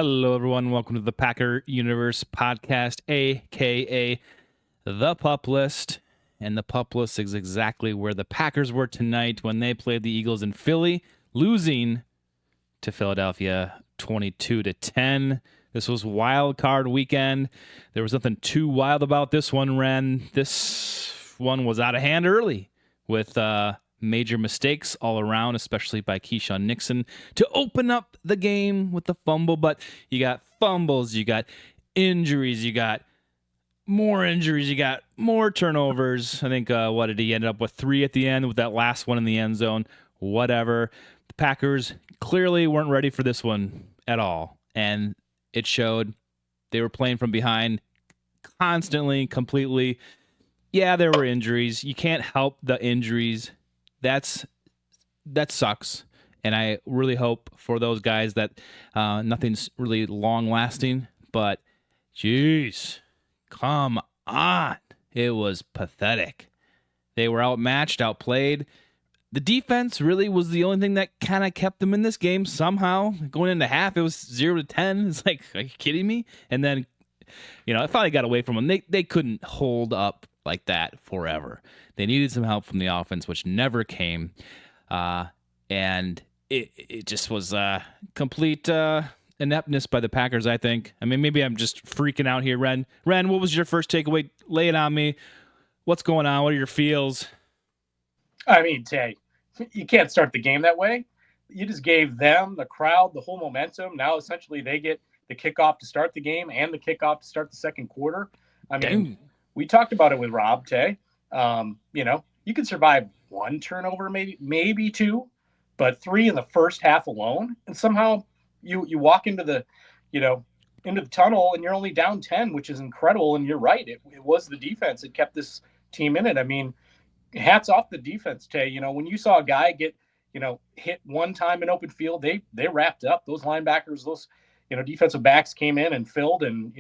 Hello, everyone. Welcome to the Packer Universe podcast, a.k.a. The Pup List. And the Pup List is exactly where the Packers were tonight when they played the Eagles in Philly, losing to Philadelphia 22-10. This was Wildcard weekend. There was nothing too wild about this one, Ren. This one was out of hand early with major mistakes all around, especially by Keyshawn Nixon to open up the game with the fumble. But you got fumbles, you got injuries, you got more injuries, you got more turnovers. I think, what did he end up with? 3 at the end with that last one in the end zone. Whatever. The Packers clearly weren't ready for this one at all. And it showed. They were playing from behind constantly, completely. Yeah, there were injuries. You can't help the injuries. That sucks. And I really hope for those guys that nothing's really long-lasting. But, jeez, come on. It was pathetic. They were outmatched, outplayed. The defense really was the only thing that kind of kept them in this game somehow. Going into half, it was 0-10. It's like, are you kidding me? And then, it finally got away from them. They couldn't hold up like that forever. They needed some help from the offense, which never came. And it just was complete ineptness by the Packers, I think. I mean, maybe I'm just freaking out here, Ren. Ren, what was your first takeaway? Lay it on me. What's going on? What are your feels? I mean, Tay, you can't start the game that way. You just gave them, the crowd, the whole momentum. Now, essentially, they get the kickoff to start the game and the kickoff to start the second quarter. I mean, we talked about it with Rob, Tay. You can survive one turnover, maybe two, but 3 in the first half alone. And somehow you walk into the tunnel and you're only down 10, which is incredible. And you're right. It was the defense that kept this team in it. I mean, hats off the defense, Tay. When you saw a guy get, hit one time in open field, they wrapped up. Those linebackers, those, defensive backs came in and filled, and,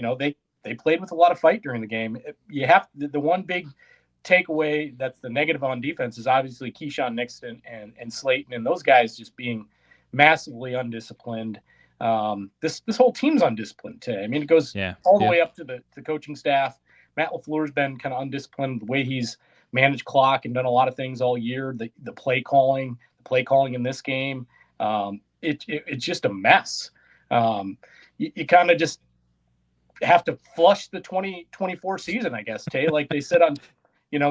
they played with a lot of fight during the game. You have the one big takeaway that's the negative on defense is obviously Keyshawn Nixon and Slayton and those guys just being massively undisciplined. This whole team's undisciplined, Tay. I mean, it goes all the way up to the coaching staff. Matt LaFleur's been kind of undisciplined the way he's managed clock and done a lot of things all year. The play calling in this game, it's just a mess. You kind of just have to flush the 2024 season, I guess, Tay. Like they said on,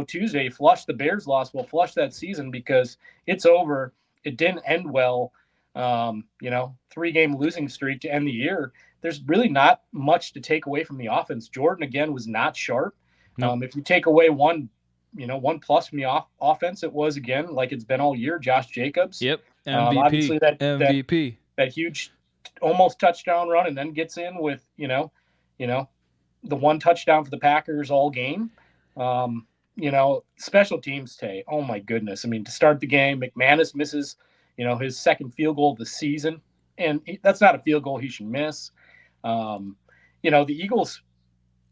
Tuesday, flush the Bears loss. We'll flush that season because it's over. It didn't end well. 3-game losing streak to end the year. There's really not much to take away from the offense. Jordan, again, was not sharp. Nope. If you take away one plus from the offense, it was, again, like it's been all year, Josh Jacobs. Yep, MVP. Obviously MVP. That huge almost touchdown run and then gets in with, the one touchdown for the Packers all game. Special teams, Tay. Oh, my goodness. I mean, to start the game, McManus misses, his second field goal of the season. And that's not a field goal he should miss. The Eagles,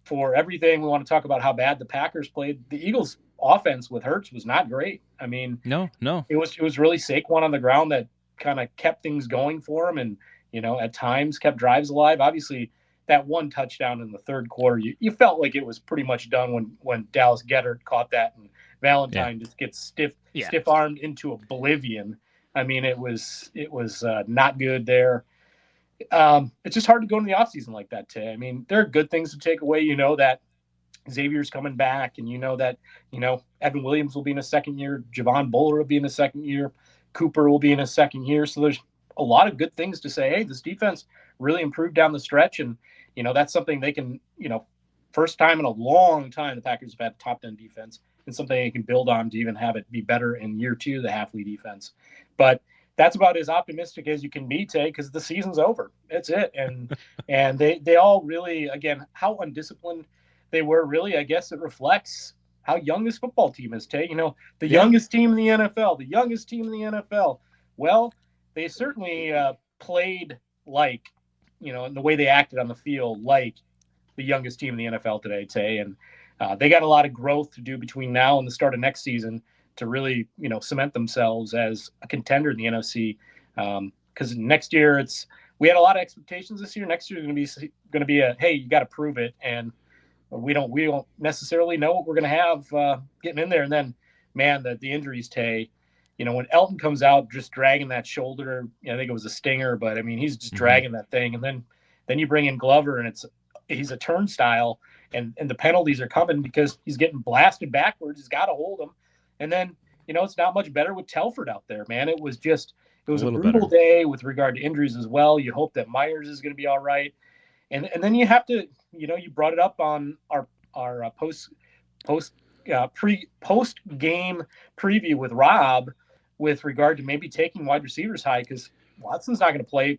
for everything we want to talk about how bad the Packers played, the Eagles' offense with Hurts was not great. I mean, no, it was really Saquon on the ground that kind of kept things going for him, and at times kept drives alive. Obviously, that one touchdown in the third quarter, you felt like it was pretty much done when Dallas Goedert caught that, and Valentine just gets stiff armed into oblivion. I mean, it was not good there. It's just hard to go into the offseason like that, Tay. I mean, there are good things to take away. That Xavier's coming back, and that, Evan Williams will be in his second year. Javon Buller will be in his second year. Cooper will be in his second year. So there's a lot of good things to say. Hey, this defense really improved down the stretch. And, that's something they can, first time in a long time, the Packers have had a top 10 defense, and something they can build on to even have it be better in year 2, the Halfley defense. But that's about as optimistic as you can be, Tay, because the season's over. That's it. And they all really, again, how undisciplined they were, really, I guess it reflects how young this football team is, Tay. The youngest team in the NFL. Well, they certainly played like, in the way they acted on the field, like the youngest team in the NFL today, Tay. And they got a lot of growth to do between now and the start of next season to really, cement themselves as a contender in the NFC. Because next year it's we had a lot of expectations this year. Next year is going to be a, hey, you got to prove it, and we don't necessarily know what we're going to have getting in there. And then, man, the injuries, Tay. When Elton comes out just dragging that shoulder, I think it was a stinger, but I mean he's just dragging that thing, and then you bring in Glover, and he's a turnstile, and the penalties are coming because he's getting blasted backwards. He's got to hold him, and then it's not much better with Telford out there, man. It was a brutal day with regard to injuries as well. You hope that Myers is going to be all right, and then you have to, you brought it up on our post game preview with Rob with regard to maybe taking wide receivers high, because Watson's not going to play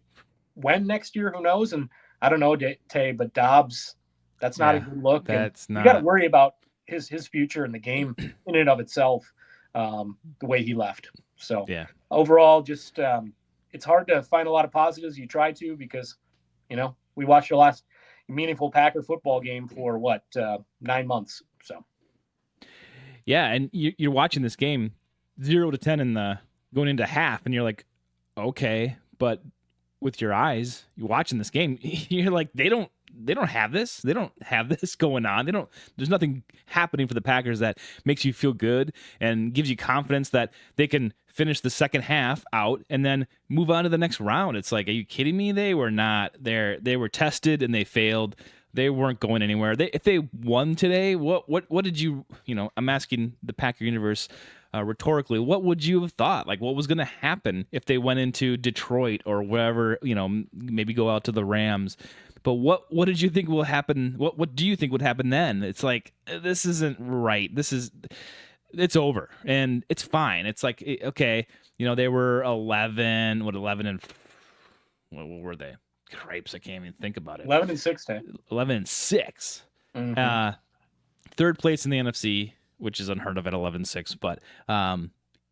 when next year, who knows? And I don't know, Tay, but Dobbs, that's not a good look. That's not. You got to worry about his future in the game in and of itself, the way he left. So overall, just it's hard to find a lot of positives. You try to, because we watched the last meaningful Packer football game for 9 months. So yeah, and you're watching this game 0-10 in the going into half, and you're like, okay, but with your eyes, you're watching this game, you're like, they don't have this. They don't have this going on. There's nothing happening for the Packers that makes you feel good and gives you confidence that they can finish the second half out and then move on to the next round. It's like, are you kidding me? They were not there. They were tested and they failed. They weren't going anywhere. If they won today, what did you I'm asking the Packer universe rhetorically, what would you have thought? Like, what was going to happen if they went into Detroit or wherever, maybe go out to the Rams? But what did you think will happen? What do you think would happen then? It's like, this isn't right. It's over and it's fine. It's like, okay, they were 11 and what were they? Cripes, I can't even think about it. 11-6, Tay. 11-6. Mm-hmm. Third place in the NFC, which is unheard of at 11-6, but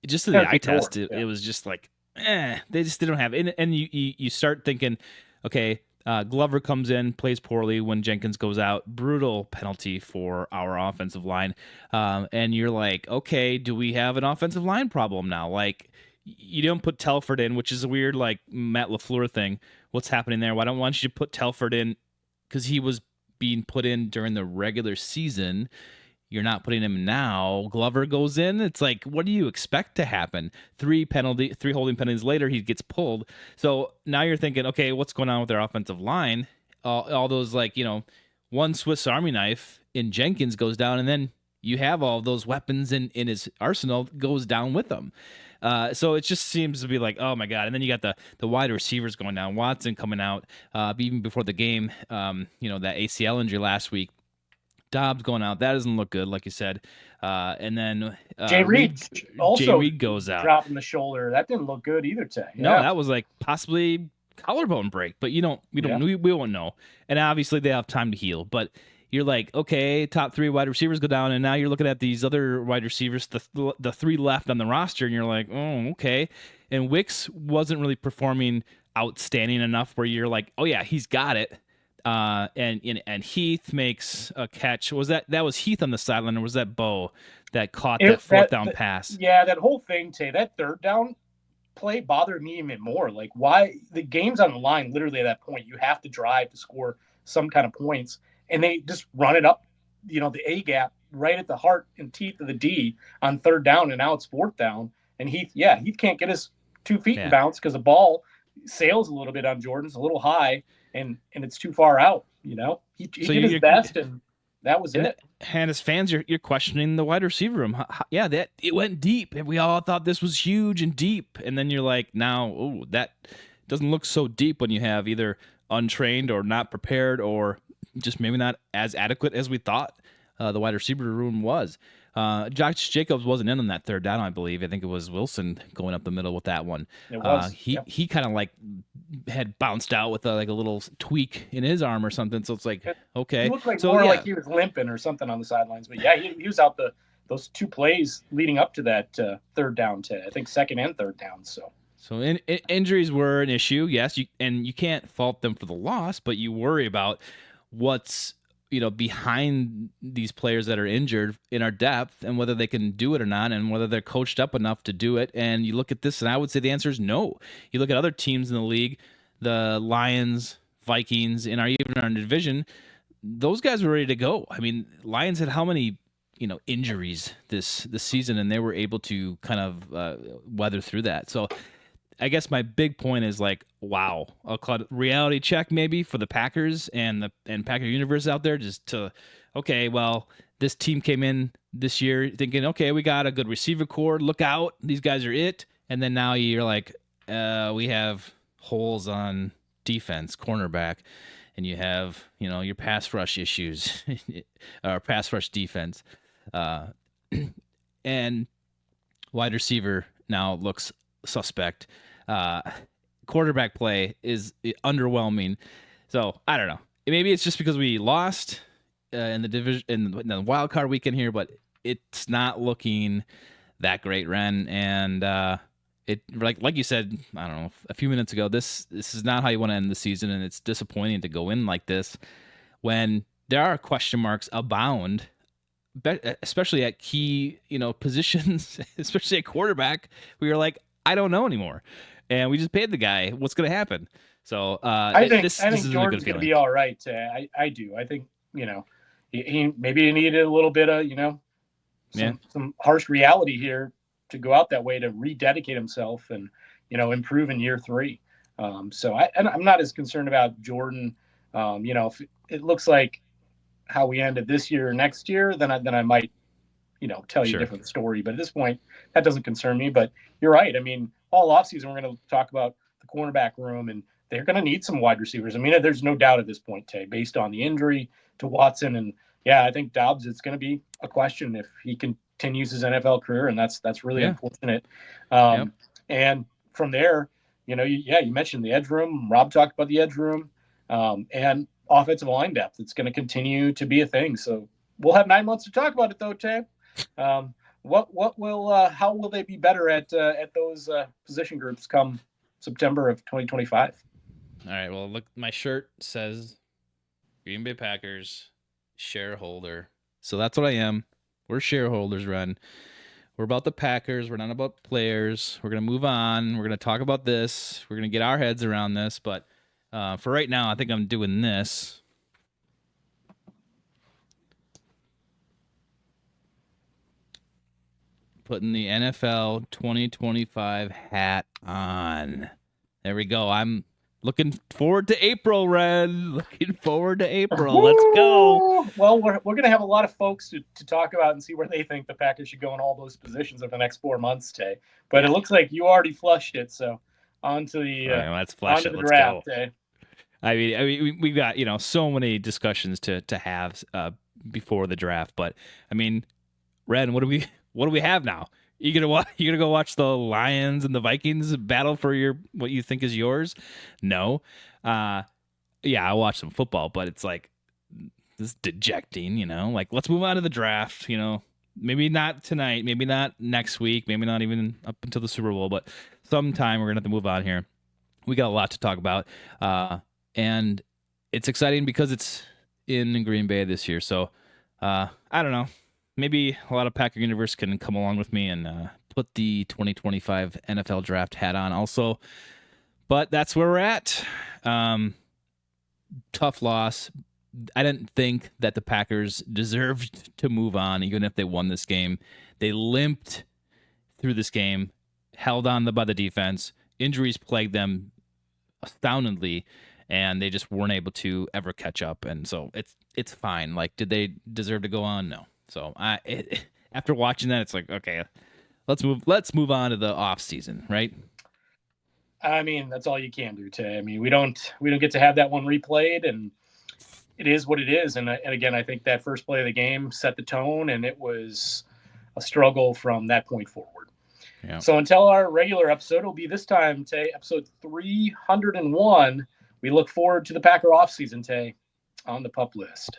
just to the eye test, it was just like, they just didn't have it. And you start thinking, okay, Glover comes in, plays poorly when Jenkins goes out, brutal penalty for our offensive line, and you're like, okay, do we have an offensive line problem now? Like, you don't put Telford in, which is a weird, like, Matt LaFleur thing. What's happening there? Why don't you put Telford in? Because he was being put in during the regular season. You're not putting him now. Glover goes in. It's like, what do you expect to happen? 3 holding penalties later, he gets pulled. So now you're thinking, okay, what's going on with their offensive line? All those, like, one Swiss Army knife in Jenkins goes down, and then you have all those weapons in his arsenal goes down with them. So it just seems to be like, oh my God. And then you got the wide receivers going down. Watson coming out even before the game, that ACL injury last week. Dobbs going out. That doesn't look good, like you said. And then Jay Reed goes out. Dropping the shoulder. That didn't look good either, Tay. No, that was like possibly collarbone break, but we won't know. And obviously they have time to heal, but you're like, okay, top 3 wide receivers go down, and now you're looking at these other wide receivers, the 3 left on the roster, and you're like, oh, okay. And Wicks wasn't really performing outstanding enough where you're like, oh yeah, he's got it. And Heath makes a catch. Was that was Heath on the sideline, or was that Bo that caught that fourth down pass? Yeah, that whole thing, Tay, that third down play bothered me even more. Like, why? The game's on the line literally at that point. You have to drive to score some kind of points, and they just run it up, the A gap right at the heart and teeth of the D on third down, and now it's fourth down. And Heath can't get his 2 feet and bounce because the ball sails a little bit on Jordan's a little high, and it's too far out. He did his best, and that was it. And as fans, you're questioning the wide receiver room. That it went deep, and we all thought this was huge and deep, and then you're like, now, that doesn't look so deep when you have either untrained or not prepared, or just maybe not as adequate as we thought the wide receiver room was. Josh Jacobs wasn't in on that third down, I believe. I think it was Wilson going up the middle with that one. It was. He kind of like had bounced out with a little tweak in his arm or something. So it's like, okay. He looked like like he was limping or something on the sidelines. But he was out those 2 plays leading up to that third down to, I think, second and third down. So injuries were an issue, yes. You can't fault them for the loss, but you worry about what's behind these players that are injured in our depth, and whether they can do it or not, and whether they're coached up enough to do it. And you look at this, and I would say the answer is no. You look at other teams in the league, the Lions, Vikings, and even our division, those guys were ready to go. I mean, Lions had how many injuries this season, and they were able to kind of weather through that. So I guess my big point is like, wow, I'll call it reality check maybe for the Packers and Packer universe out there, just to, okay, well, this team came in this year thinking, okay, we got a good receiver core, look out, these guys are it, and then now you're like, we have holes on defense, cornerback, and you have your pass rush issues, or pass rush defense, and wide receiver now looks suspect. Quarterback play is underwhelming. So I don't know. Maybe it's just because we lost in the division in the wild card weekend here, but it's not looking that great, Ren. And it like you said, I don't know, a few minutes ago, this is not how you want to end the season, and it's disappointing to go in like this when there are question marks abound, especially at key positions, especially at quarterback. We were like, I don't know anymore, and we just paid the guy. What's going to happen? So I think this Jordan's going to be all right. I do. I think he maybe needed a little bit of some harsh reality here to go out that way to rededicate himself and improve in year 3. So I'm not as concerned about Jordan. If it looks like how we ended this year or next year, then I might tell you a different story. But at this point, that doesn't concern me. But you're right. I mean, all offseason, we're going to talk about the cornerback room, and they're going to need some wide receivers. I mean, there's no doubt at this point, Tay, based on the injury to Watson. And yeah, I think Dobbs, it's going to be a question if he continues his NFL career, and that's really unfortunate. And from there, you mentioned the edge room. Rob talked about the edge room, and offensive line depth. It's going to continue to be a thing. So we'll have 9 months to talk about it, though, Tay. How will they be better at those position groups come September of 2025? All right. Well, look, my shirt says Green Bay Packers shareholder. So that's what I am. We're shareholders, Ren. We're about the Packers. We're not about players. We're going to move on. We're going to talk about this. We're going to get our heads around this. But for right now, I think I'm doing this. Putting the NFL 2025 hat on. There we go. I'm looking forward to April, Ren. Looking forward to April. Let's go. Well, we're going to have a lot of folks to talk about and see where they think the Packers should go in all those positions over the next 4 months, Tay. But it looks like you already flushed it. So on to the, let's flush it. The let's draft, go. Tay. I mean, we've got so many discussions to have before the draft. But I mean, Ren, what do we have now? You gonna go watch the Lions and the Vikings battle for what you think is yours? No. Yeah, I watch some football, but it's like this is dejecting, Like, let's move on to the draft, Maybe not tonight, maybe not next week, maybe not even up until the Super Bowl, but sometime we're gonna have to move on here. We got a lot to talk about. And it's exciting because it's in Green Bay this year. So I don't know. Maybe a lot of Packer universe can come along with me and put the 2025 NFL draft hat on also. But that's where we're at. Tough loss. I didn't think that the Packers deserved to move on, even if they won this game. They limped through this game, held on by the defense. Injuries plagued them astoundingly, and they just weren't able to ever catch up. And so it's fine. Like, did they deserve to go on? No. So after watching that, it's like, okay, let's move on to the off season, right? I mean, that's all you can do, Tay. I mean, we don't get to have that one replayed, and it is what it is. And again, I think that first play of the game set the tone, and it was a struggle from that point forward. Yeah. So until our regular episode will be this time, Tay, episode 301, we look forward to the Packer offseason, Tay, on the pup list.